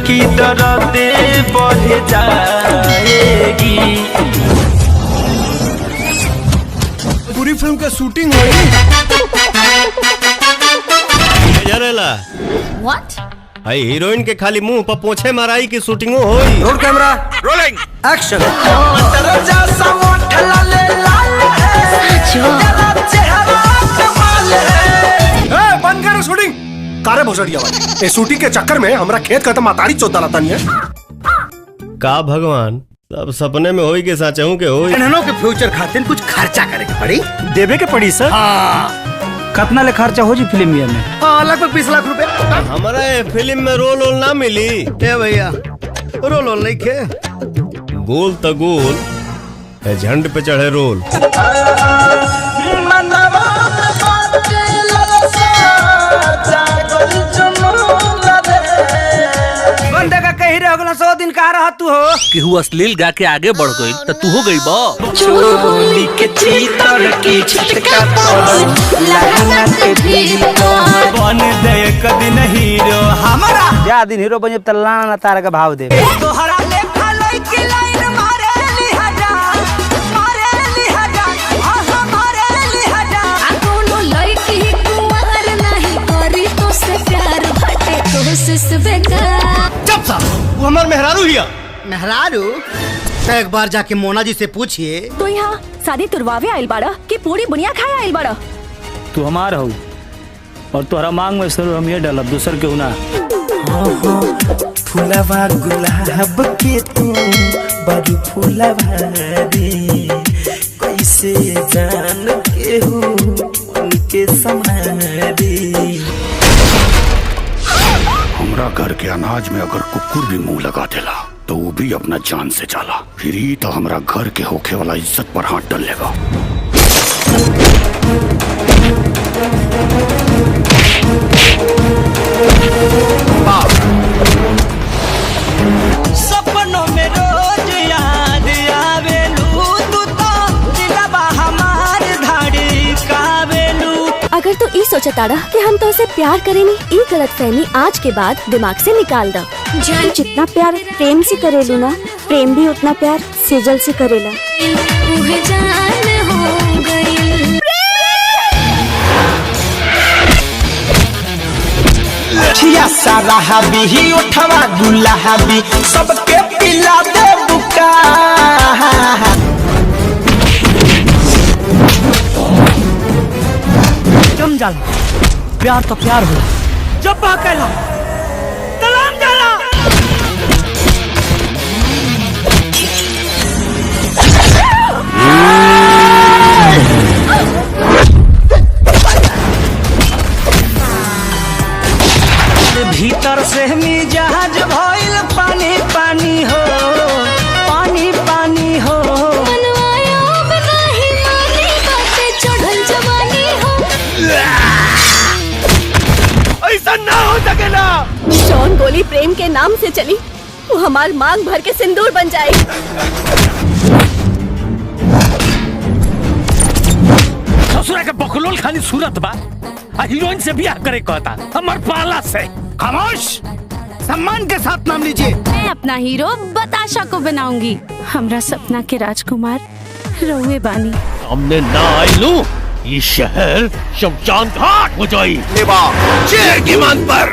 की दर्द बढ़ जाएगी। पूरी फिल्म का शूटिंग हुई। What? भाई हीरोइन के खाली मुंह पर पोछे माराई की शूटिंग होई। Roll camera rolling action. बंद करो शूटिंग। कारे भोसड़िया भाई ये शूटिंग के चक्कर में हमरा खेत का तो मातारी चौथा लाता नहीं है। का भगवान सब सपने में होई के साचहूं के होई। इन्हों के फ्यूचर खातिर कुछ खर्चा करे के पड़ी। देवे के पड़ी सर। कितना ले खर्चा हो जी फिल्म में? लगभग 20 लाख रुपए। हमारा फिल्म में रोल ना मिली ए भैया रोल नहीं खे। गोल तो गोल झंड पे चढ़े रोल। बंदे का कही रह गला 100 दिन कहा रहा तू हो केहू अश्लील गा के आगे बढ़ गई तो तू हो गई बा। चोली के चीतर की छटका बन दे एक दिन हीरो हमारा। या दिन हीरो बन जब तलाना ना तारा का भाव दे। तोहरा लेखा लइके लाइन मारे लिहाजा मारे लिहाजा। कोनो लड़की कुंवर नहीं करी तो से प्यार भटे कोशिश बेकार। जब साहब वो हमार मेहरारू हिया। मेहरारू एक बार जाके मोना जी से पूछिए। तो यहाँ शादी तुरवावे आइल बाड़ा कि पूरी बुनिया खाए आइल बाड़ा? तू हमार हो और तोहरा मांग में सर हम ये डालब दूसर के ना। फुलवा गुलाब के तू बड़ी फुलवा रे कैसे जान के हो उनके समारे। हमरा घर के अनाज में अगर कुकुर भी मुंह लगा देला तो वो भी अपना जान से जाला। फिर ही तो हमरा घर के होखे वाला इज्जत पर हाथ डालेगा। सपनों में रोज याद आवेलू तू तो दिलवा हमार धड़कावेलू। अगर तू ई सोचताड़ा कि हम तो उसे प्यार करेनी, ई गलतफहमी आज के बाद दिमाग से निकाल दो। जितना प्यार प्रेम से करेलू ना, प्रेम भी उतना प्यार सेजल से करेला। उहे जान हो गई। लठिया सारा हबी उठवा गुलाबी सबके पिला दे बुका। जम जाला प्यार तो प्यार हो जब कहला तलाम जाला। भीतर से मिजाज भइल पानी पानी हो पानी पानी हो। मनवाया बिना ही मानी बातें चढ़ल जवानी हो। ऐसा ना हो सकेला। जौन गोली प्रेम के नाम से चली वो हमार मांग भर के सिंदूर बन जाएगी। ससुरा के बकलोल खानी सूरत बा हीरोइन से ब्याह करे कहता हमर पाला से। खामोश सम्मान के साथ नाम लीजिए। मैं अपना हीरो बताशा को बनाऊंगी। हमरा सपना के राजकुमार रहुए बानी। हमने ना आइलू ये शहर शमशान घाट हो जाई। शेर की मांग पर